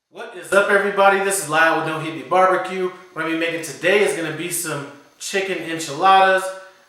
What is up, everybody? This is Lyle with No Hippie Barbecue. What I'm going to be making today is going to be some chicken enchiladas.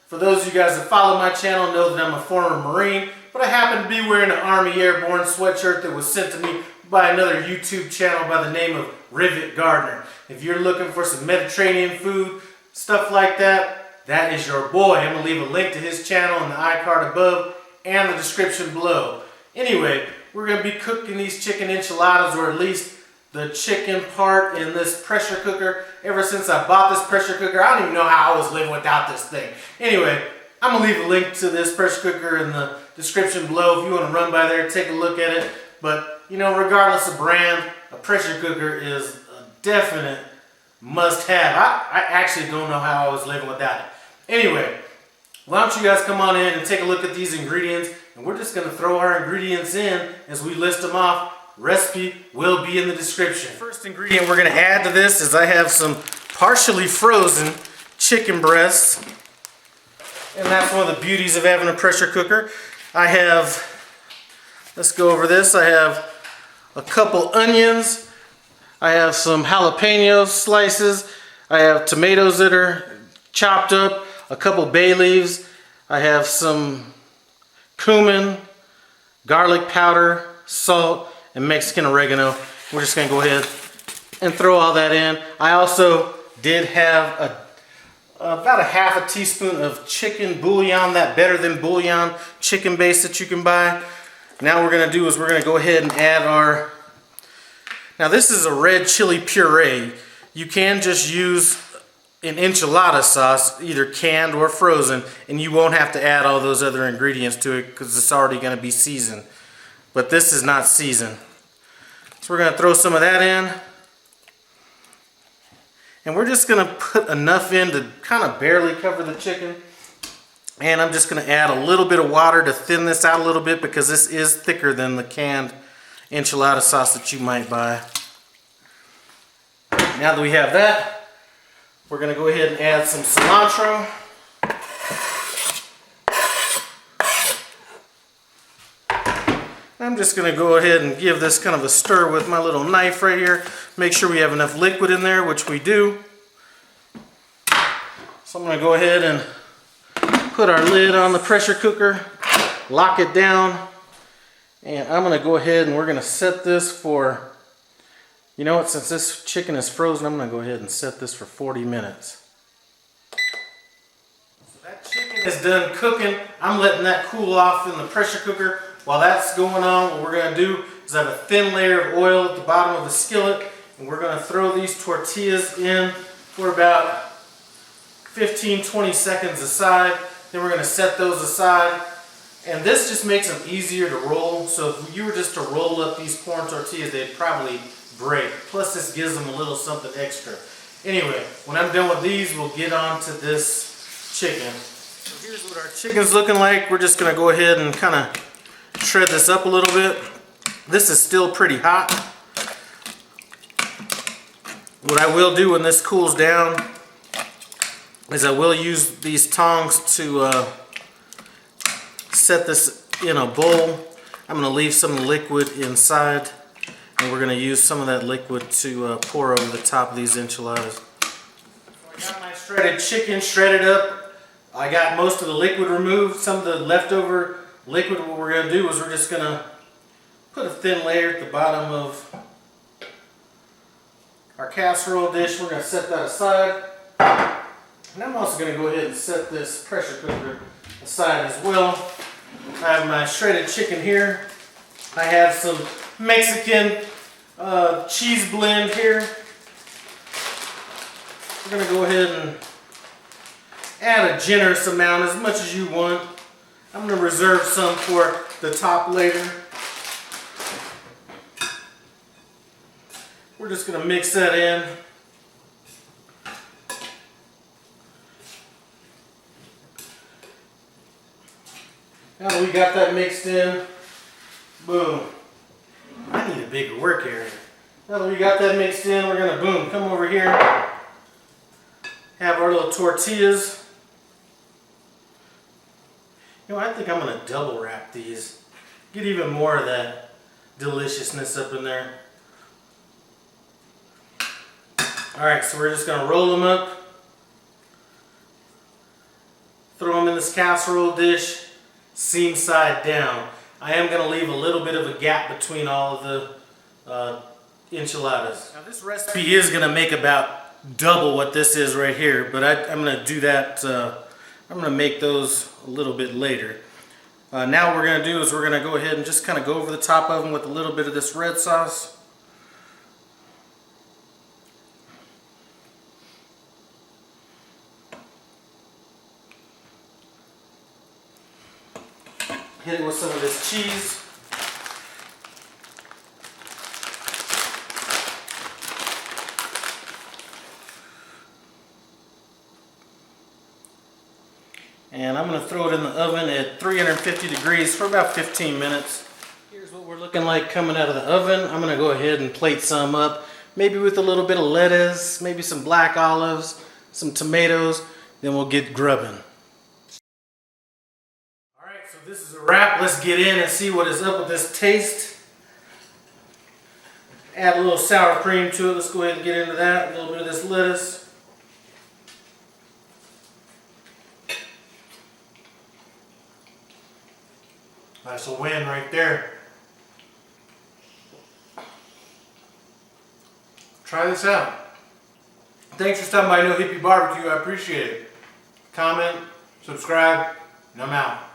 For those of you guys that follow my channel know that I'm a former Marine, but I happen to be wearing an Army Airborne sweatshirt that was sent to me by another YouTube channel by the name of Rivet Gardner. If you're looking for some Mediterranean food, stuff like that, that is your boy. I'm going to leave a link to his channel in the iCard above and the description below. Anyway, we're going to be cooking these chicken enchiladas, or at least the chicken part, in this pressure cooker. Ever since I bought this pressure cooker, I don't even know how I was living without this thing. Anyway, I'm going to leave a link to this pressure cooker in the description below if you want to run by there, take a look at it. But, you know, regardless of brand, a pressure cooker is a definite must-have. I actually don't know how I was living without it. Anyway, why don't you guys come on in and take a look at these ingredients, and we're just going to throw our ingredients in as we list them off. Recipe will be in the description. First ingredient we're going to add to this is I have some partially frozen chicken breasts. And that's one of the beauties of having a pressure cooker. I have, let's go over this, I have a couple onions. I have some jalapeno slices. I have tomatoes that are chopped up, a couple bay leaves. I have some cumin, garlic powder, salt, and Mexican oregano. We're just gonna go ahead and throw all that in. I also did have about a half a teaspoon of chicken bouillon, that Better Than Bouillon chicken base that you can buy. Now what we're gonna do is we're gonna go ahead and add our, now this is a red chili puree. You can just use an enchilada sauce, either canned or frozen, and you won't have to add all those other ingredients to it because it's already gonna be seasoned. But this is not seasoned. So we're going to throw some of that in. And we're just going to put enough in to kind of barely cover the chicken. And I'm just going to add a little bit of water to thin this out a little bit because this is thicker than the canned enchilada sauce that you might buy. Now that we have that, we're going to go ahead and add some cilantro. I'm just going to go ahead and give this kind of a stir with my little knife right here. Make sure we have enough liquid in there, which we do. So I'm going to go ahead and put our lid on the pressure cooker, lock it down, and I'm going to go ahead and we're going to set this for, you know what, since this chicken is frozen, I'm going to go ahead and set this for 40 minutes. So that chicken is done cooking. I'm letting that cool off in the pressure cooker. While that's going on, what we're going to do is have a thin layer of oil at the bottom of the skillet, and we're going to throw these tortillas in for about 15-20 seconds aside. Then we're going to set those aside, and this just makes them easier to roll. So if you were just to roll up these corn tortillas, they'd probably break. Plus this gives them a little something extra. Anyway, when I'm done with these, we'll get on to this chicken. So here's what our chicken's looking like. We're just going to go ahead and kind of shred this up a little bit. This is still pretty hot. What I will do when this cools down is I will use these tongs to set this in a bowl. I'm going to leave some liquid inside, and we're going to use some of that liquid to pour over the top of these enchiladas. I got my shredded chicken shredded up. I got most of the liquid removed. Some of the leftover liquid, what we're going to do is we're just going to put a thin layer at the bottom of our casserole dish. We're going to set that aside. And I'm also going to go ahead and set this pressure cooker aside as well. I have my shredded chicken here. I have some Mexican cheese blend here. We're going to go ahead and add a generous amount, as much as you want. I'm going to reserve some for the top later. We're just going to mix that in. Now that we got that mixed in, boom. I need a bigger work area. Now that we got that mixed in, we're going to, boom, come over here. Have our little tortillas. You know, I think I'm going to double wrap these. Get even more of that deliciousness up in there. Alright, so we're just going to roll them up. Throw them in this casserole dish, seam side down. I am going to leave a little bit of a gap between all of the enchiladas. Now this recipe is going to make about double what this is right here, but I'm going to do that, I'm going to make those a little bit later. Now what we're going to do is we're going to go ahead and just kind of go over the top of them with a little bit of this red sauce. Hit it with some of this cheese. And I'm going to throw it in the oven at 350 degrees for about 15 minutes. Here's what we're looking like coming out of the oven. I'm going to go ahead and plate some up, maybe with a little bit of lettuce, maybe some black olives, some tomatoes, then we'll get grubbing. Alright, so this is a wrap. Let's get in and see what is up with this taste. Add a little sour cream to it. Let's go ahead and get into that. A little bit of this lettuce. That's a win right there. Try this out. Thanks for stopping by No Hippie Barbecue. I appreciate it. Comment, subscribe, and I'm out.